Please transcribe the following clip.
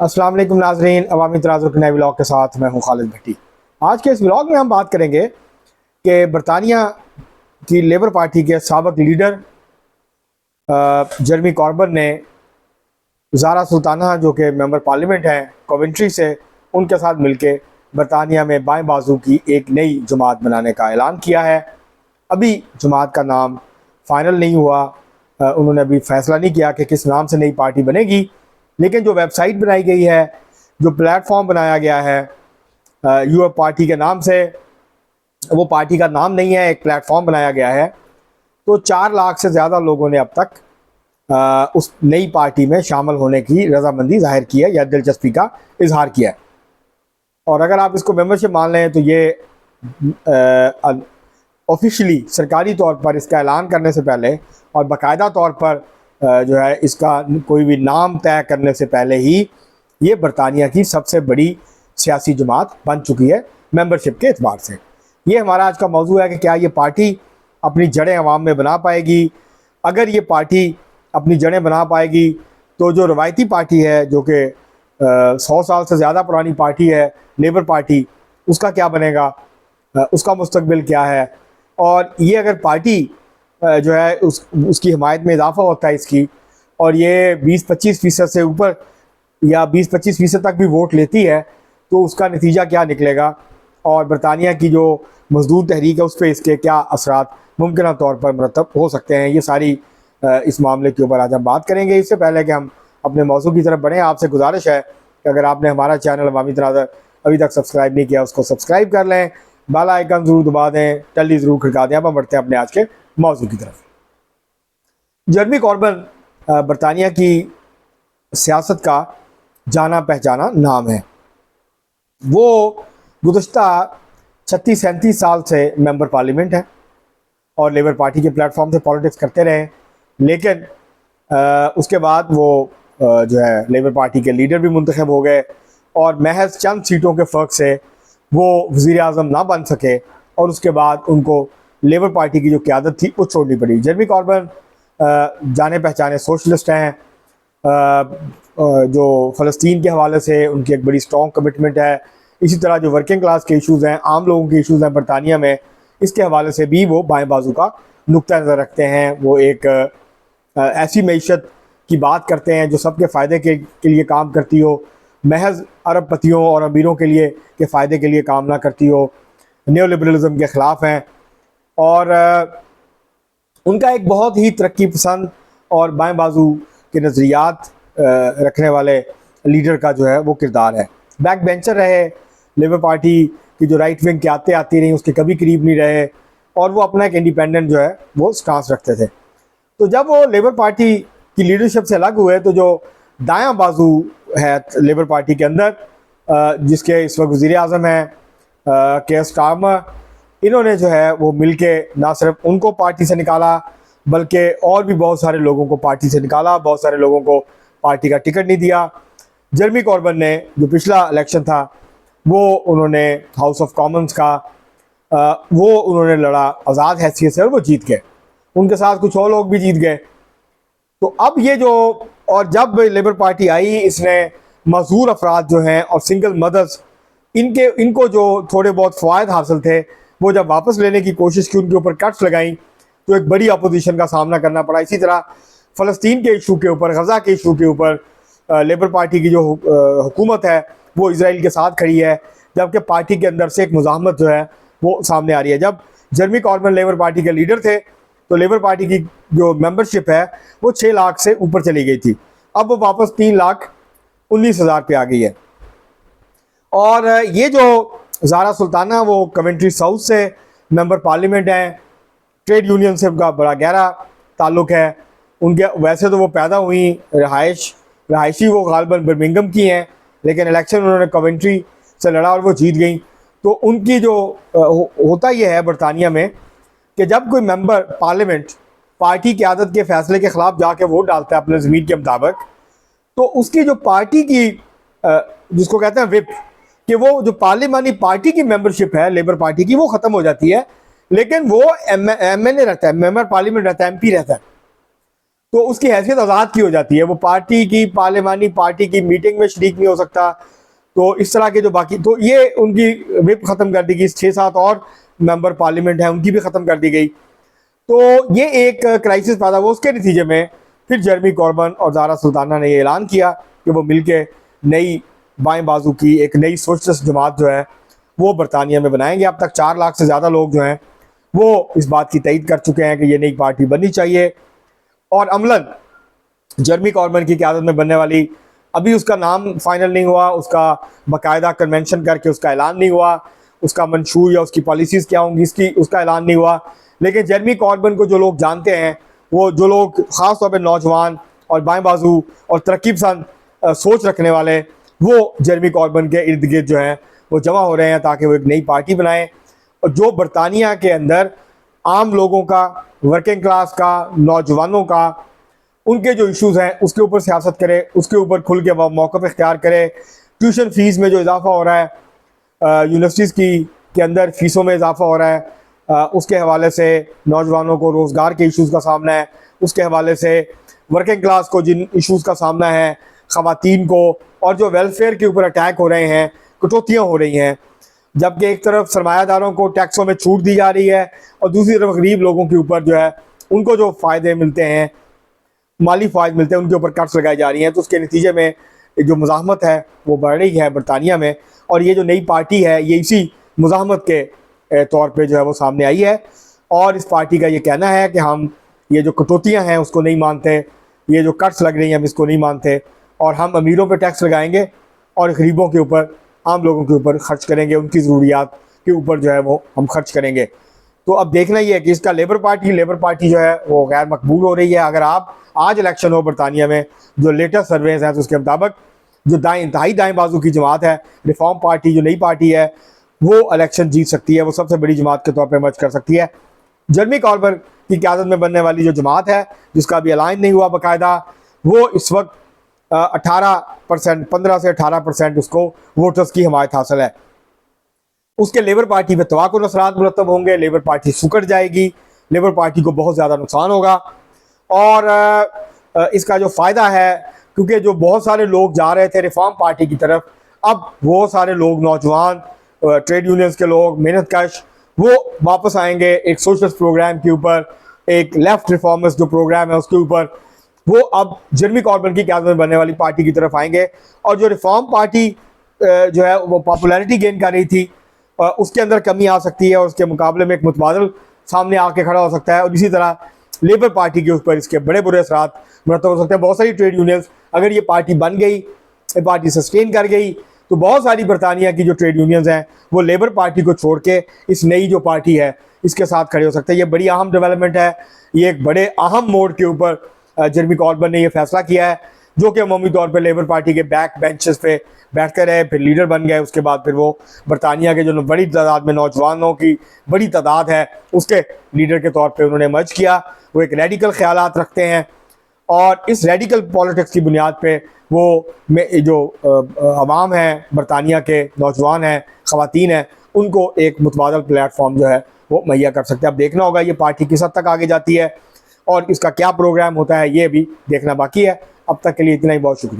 अस्सलाम वालेकुम नाज़रीन, अवामी तराजुर के नए व्लॉग के साथ मैं हूं खालिद भट्टी। आज के इस व्लॉग में हम बात करेंगे कि बरतानिया की लेबर पार्टी के साबिक लीडर जर्मी कॉर्बन ने ज़ारा सुल्ताना जो कि मेंबर पार्लियामेंट हैं कोवेंट्री से, उनके साथ मिलके बरतानिया में बाएं बाजू की एक नई जमात बनाने का ऐलान किया है। अभी जमात का नाम फाइनल नहीं हुआ, उन्होंने अभी फैसला नहीं किया कि किस नाम से नई पार्टी बनेगी, लेकिन जो वेबसाइट बनाई गई है, जो प्लेटफॉर्म बनाया गया है यूएफ पार्टी के नाम से, वो पार्टी का नाम नहीं है, एक प्लेटफॉर्म बनाया गया है। तो 4 लाख से ज़्यादा लोगों ने अब तक उस नई पार्टी में शामिल होने की रजामंदी जाहिर की है या दिलचस्पी का इजहार किया है। और अगर आप इसको मेंबरशिप मान लें तो ये ऑफिशियली सरकारी तौर पर इसका ऐलान करने से पहले और बाकायदा तौर पर जो है इसका कोई भी नाम तय करने से पहले ही ये बरतानिया की सबसे बड़ी सियासी जमात बन चुकी है मेंबरशिप के एतबार से। ये हमारा आज का मौजू है कि क्या ये पार्टी अपनी जड़ें अवाम में बना पाएगी। अगर ये पार्टी अपनी जड़ें बना पाएगी तो जो रवायती पार्टी है, जो कि 100 साल से ज़्यादा पुरानी पार्टी है, लेबर पार्टी, उसका क्या बनेगा, उसका मुस्तकबिल क्या है। और ये अगर पार्टी जो है उसकी हिमायत में इजाफा होता है इसकी, और ये 20-25% से ऊपर या 20-25% तक भी वोट लेती है, तो उसका नतीजा क्या निकलेगा और बरतानिया की जो मजदूर तहरीक है उस पर इसके क्या असरात मुमकिन तौर पर मरतब हो सकते हैं। ये सारी इस मामले के ऊपर आज हम बात करेंगे। इससे पहले कि हम अपने मौजू की तरफ बढ़ें, आपसे गुजारिश है कि अगर आपने हमारा चैनल अवामी तनाज़ुर अभी तक सब्सक्राइब नहीं किया, उसको सब्सक्राइब कर लें, बेल आइकन ज़रूर दबा दें, टल्ली ज़रूर खड़का दें। अब हम बढ़ते हैं अपने आज के मौजू की तरफ। जर्मी कॉर्बन बरतानिया की सियासत का जाना पहचाना नाम है। वो गुज़श्ता 36-37 साल से मेंबर पार्लियामेंट है और लेबर पार्टी के प्लेटफॉर्म से पॉलिटिक्स करते रहे, लेकिन उसके बाद वो जो है लेबर पार्टी के लीडर भी मुंतखब हो गए और महज चंद सीटों के फ़र्क से वो वज़ीर आज़म ना बन सके और उसके बाद उनको लेबर पार्टी की जो क़यादत थी वो छोड़नी पड़ी। जर्मी कॉर्बन जाने पहचाने सोशलिस्ट हैं, जो फ़लस्तीन के हवाले से उनकी एक बड़ी स्ट्रॉन्ग कमिटमेंट है। इसी तरह जो वर्किंग क्लास के इशूज़ हैं, आम लोगों के इशूज़ हैं बरतानिया में, इसके हवाले से भी वो बाएं बाजू का नुक्ता नज़र रखते हैं। वो एक ऐसी मीशत की बात करते हैं जो सबके फ़ायदे के लिए काम करती हो, महज अरबपतियों और अमीरों के लिए के फ़ायदे के लिए काम ना करती हो, न्यो लिबरलिज़म के ख़िलाफ़ हैं। और उनका एक बहुत ही तरक्की पसंद और बाएं बाजू के नज़रियात रखने वाले लीडर का जो है वो किरदार है। बैक बेंचर रहे, लेबर पार्टी की जो राइट विंग की आती रही उसके कभी करीब नहीं रहे और वो अपना एक इंडिपेंडेंट जो है वो स्टांस रखते थे। तो जब वो लेबर पार्टी की लीडरशिप से अलग हुए तो जो दायां बाजू है लेबर पार्टी के अंदर, जिसके इस वक्त वज़ीर आज़म हैं केयर स्टारमर, इन्होंने जो है वो मिलके ना सिर्फ उनको पार्टी से निकाला बल्कि और भी बहुत सारे लोगों को पार्टी से निकाला, बहुत सारे लोगों को पार्टी का टिकट नहीं दिया। जर्मी कॉर्बन ने जो पिछला इलेक्शन था वो उन्होंने हाउस ऑफ कॉमन्स का वो उन्होंने लड़ा आज़ाद हैसियत से और वो जीत गए। उनके साथ कुछ और लोग भी जीत गए। तो अब ये जो, और जब लेबर पार्टी आई, इसने मजदूर अफराद जो हैं और सिंगल मदर्स, इनको जो थोड़े बहुत फ़वाद हासिल थे वो जब वापस लेने की कोशिश की, उनके ऊपर कट्स लगाई, तो एक बड़ी अपोजिशन का सामना करना पड़ा। इसी तरह फ़लस्तीन के इशू के ऊपर, गज़ा के इशू के ऊपर लेबर पार्टी की जो हुकूमत है वो इजराइल के साथ खड़ी है, जबकि पार्टी के अंदर से एक मुज़ाहमत जो है वो सामने आ रही है। जब जर्मी कॉर्बन लेबर पार्टी के लीडर थे तो लेबर पार्टी की जो मेंबरशिप है वो 6 लाख से ऊपर चली गई थी, अब वो वापस 3,19,000 पे आ गई है। और ये जो ज़ारा सुल्ताना वो कवेंट्री साउथ से मेंबर पार्लियामेंट हैं, ट्रेड यूनियन से उनका बड़ा गहरा ताल्लुक़ है। उनके वैसे तो वो पैदा हुई रहायशी वो गालिबन बर्मिंघम की हैं, लेकिन इलेक्शन उन्होंने कवेंट्री से लड़ा और वो जीत गई। तो उनकी जो होता ये है बरतानिया में कि जब कोई मेंबर पार्लियामेंट पार्टी की आदत के फैसले के ख़िलाफ़ जाके वोट डालता है अपने ज़मीर के मुताबिक, तो उसकी जो पार्टी की जिसको कहते हैं विप, कि वो जो पार्लियामानी पार्टी की मेंबरशिप है लेबर पार्टी की वो ख़त्म हो जाती है, लेकिन वो एमएनए रहता है, मेंबर पार्लियामेंट रहता है, एमपी रहता है। तो उसकी हैसियत आज़ाद की हो जाती है, वो पार्टी की पार्लिमानी पार्टी की मीटिंग में शरीक नहीं हो सकता। तो इस तरह के जो बाकी, तो ये उनकी विप ख़त्म कर दी गई, 6-7 और मेंबर पार्लियामेंट हैं उनकी भी ख़त्म कर दी गई। तो ये एक क्राइसिस पैदा हुआ। उसके नतीजे में फिर जेरेमी कॉर्बन और ज़ारा सुल्ताना ने ये ऐलान किया कि वो मिलके नई बाएं बाजू की एक नई सोशलिस्ट जमात जो है वो बरतानिया में बनाएंगे। अब तक 4 लाख से ज़्यादा लोग जो हैं वो इस बात की तईद कर चुके हैं कि ये नई पार्टी बननी चाहिए। और अमलन जेरेमी कॉर्बन की क़यादत में बनने वाली, अभी उसका नाम फाइनल नहीं हुआ, उसका बाकायदा कन्वेंशन करके उसका ऐलान नहीं हुआ, उसका मंशूर या उसकी पॉलिसीज़ क्या होंगी इसकी उसका ऐलान नहीं हुआ। लेकिन जेरेमी कॉर्बन को जो लोग जानते हैं, वो जो लोग ख़ास तौर पर नौजवान और बाएं बाजू और तरक्की पसंद सोच रखने वाले, वो जेरेमी कॉर्बन के इर्द गिर्द जो हैं वो जमा हो रहे हैं ताकि वो एक नई पार्टी बनाएं और जो बरतानिया के अंदर आम लोगों का, वर्किंग क्लास का, नौजवानों का, उनके जो इश्यूज़ हैं उसके ऊपर सियासत करे, उसके ऊपर खुल के मौक़िफ़ इख्तियार करे। ट्यूशन फ़ीस में जो इजाफ़ा हो रहा है, यूनिवर्सिटीज़ के अंदर फ़ीसों में इजाफ़ा हो रहा है, उसके हवाले से नौजवानों को रोज़गार के इश्यूज़ का सामना है, उसके हवाले से वर्किंग क्लास को जिन इश्यूज़ का सामना है, ख़वातीन को, और जो वेलफेयर के ऊपर अटैक हो रहे हैं, कटौतियाँ हो रही हैं, जबकि एक तरफ सरमायादारों को टैक्सों में छूट दी जा रही है और दूसरी तरफ गरीब लोगों के ऊपर जो है उनको जो फ़ायदे मिलते हैं, माली फ़ायदे मिलते हैं, उनके ऊपर कट्स लगाई जा रही हैं। तो उसके नतीजे में जो मुज़ाहमत है वो बढ़ रही है बरतानिया में, और ये जो नई पार्टी है ये इसी मुज़ाहमत के तौर पे जो है वो सामने आई है। और इस पार्टी का ये कहना है कि हम ये जो कटौतियाँ हैं उसको नहीं मानते, ये जो कट्स लग रही हैं हम इसको नहीं मानते, और हम अमीरों पर टैक्स लगाएंगे और गरीबों के ऊपर, आम लोगों के ऊपर खर्च करेंगे, उनकी ज़रूरियात के ऊपर जो है वो हम खर्च करेंगे। तो अब देखना ही है कि इसका लेबर पार्टी जो है वो गैर मकबूल हो रही है। अगर आप आज इलेक्शन हो बरतानिया में, जो लेटेस्ट सर्वेज हैं तो उसके मुताबिक जो इंतहाई दाएं बाजू की जमात है, रिफॉर्म पार्टी, जो नई पार्टी है, वो इलेक्शन जीत सकती है, वो सबसे बड़ी जमात के तौर पर इमर्ज कर सकती है। जेरेमी कॉर्बन की क़यादत में बनने वाली जो जमात है, जिसका अभी ऐलान नहीं हुआ बाकायदा, वो इस वक्त 18%, 15 से 18% उसको वोटर्स की हमायत हासिल है। उसके लेबर पार्टी में तवाक़ुन असरात मुरतब होंगे, लेबर पार्टी सुकड़ जाएगी, लेबर पार्टी को बहुत ज़्यादा नुकसान होगा। और इसका जो फ़ायदा है, क्योंकि जो बहुत सारे लोग जा रहे थे रिफॉर्म पार्टी की तरफ, अब वो सारे लोग, नौजवान, ट्रेड यूनियंस के लोग, मेहनत कश, वो वापस आएंगे एक सोशलिस्ट प्रोग्राम के ऊपर, एक लेफ्ट रिफॉर्मर्स जो प्रोग्राम है उसके ऊपर, वो अब जेरेमी कॉर्बन की क़यादत में बनने वाली पार्टी की तरफ आएंगे। और जो रिफॉर्म पार्टी जो है वो पॉपुलैरिटी गेन कर रही थी, उसके अंदर कमी आ सकती है और उसके मुकाबले में एक मुतबादल सामने आके खड़ा हो सकता है। और इसी तरह लेबर पार्टी के ऊपर इसके बड़े बुरे असरात मुरतब हो सकते हैं। बहुत सारी ट्रेड यूनियंस, अगर ये पार्टी बन गई, ये पार्टी सस्टेन कर गई, तो बहुत सारी बरतानिया की जो ट्रेड यूनियंस हैं वो लेबर पार्टी को छोड़ के इस नई जो पार्टी है इसके साथ खड़े हो सकते हैं। ये बड़ी अहम डेवलपमेंट है, ये एक बड़े अहम मोड़ के ऊपर जेरेमी कॉर्बन ने यह फैसला किया है, जो कि अमूमी तौर पर लेबर पार्टी के बैक बेंचेस पे बैठते रहे, फिर लीडर बन गए। उसके बाद फिर वो बरतानिया के जो बड़ी तादाद में नौजवानों की बड़ी तादाद है उसके लीडर के तौर पे उन्होंने मर्ज किया। वो एक रेडिकल ख्यालात रखते हैं और इस रेडिकल पॉलिटिक्स की बुनियाद पे वो जो अवाम है, बरतानिया के नौजवान हैं, ख़वातीन हैं, उनको एक मुतबादल प्लेटफॉर्म जो है वो मुहैया कर सकते हैं। अब देखना होगा ये पार्टी किस हद तक आगे जाती है और इसका क्या प्रोग्राम होता है, ये भी देखना बाकी है। अब तक के लिए इतना ही, बहुत शुक्रिया।